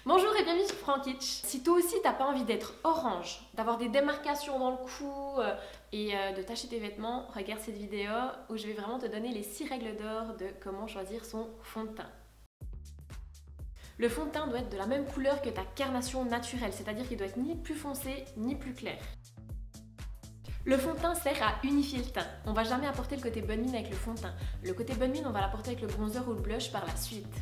Bonjour et bienvenue sur Frankitch. Si toi aussi t'as pas envie d'être orange, d'avoir des démarcations dans le cou et de tacher tes vêtements, regarde cette vidéo où je vais vraiment te donner les 6 règles d'or de comment choisir son fond de teint. Le fond de teint doit être de la même couleur que ta carnation naturelle, c'est-à-dire qu'il doit être ni plus foncé ni plus clair. Le fond de teint sert à unifier le teint. On va jamais apporter le côté bonne mine avec le fond de teint. Le côté bonne mine, on va l'apporter avec le bronzer ou le blush par la suite.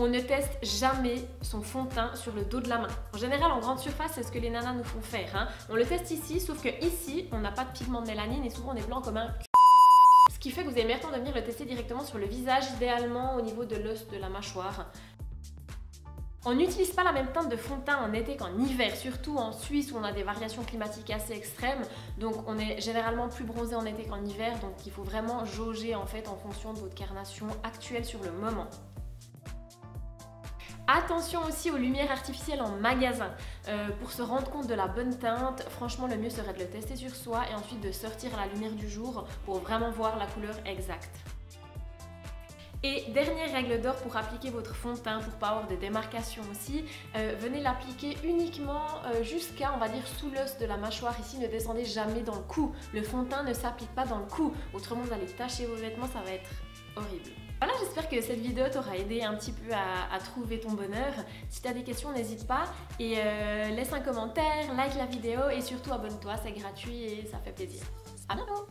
On ne teste jamais son fond de teint sur le dos de la main. En général, en grande surface, c'est ce que les nanas nous font faire. Hein. On le teste ici, sauf que ici, on n'a pas de pigment de mélanine et souvent on est blanc comme un c***. Ce qui fait que vous avez meilleur temps de venir le tester directement sur le visage, idéalement au niveau de l'os de la mâchoire. On n'utilise pas la même teinte de fond de teint en été qu'en hiver, surtout en Suisse où on a des variations climatiques assez extrêmes. Donc on est généralement plus bronzé en été qu'en hiver, donc il faut vraiment jauger en fait en fonction de votre carnation actuelle sur le moment. Attention aussi aux lumières artificielles en magasin. Pour se rendre compte de la bonne teinte, franchement le mieux serait de le tester sur soi et ensuite de sortir à la lumière du jour pour vraiment voir la couleur exacte. Et dernière règle d'or pour appliquer votre fond de teint, pour pas avoir de démarcation aussi, venez l'appliquer uniquement jusqu'à, on va dire, sous l'os de la mâchoire. Ici, ne descendez jamais dans le cou. Le fond de teint ne s'applique pas dans le cou. Autrement, vous allez tacher vos vêtements, ça va être horrible. Voilà, j'espère que cette vidéo t'aura aidé un petit peu à trouver ton bonheur. Si tu as des questions, n'hésite pas et laisse un commentaire, like la vidéo et surtout abonne-toi, c'est gratuit et ça fait plaisir. À bientôt!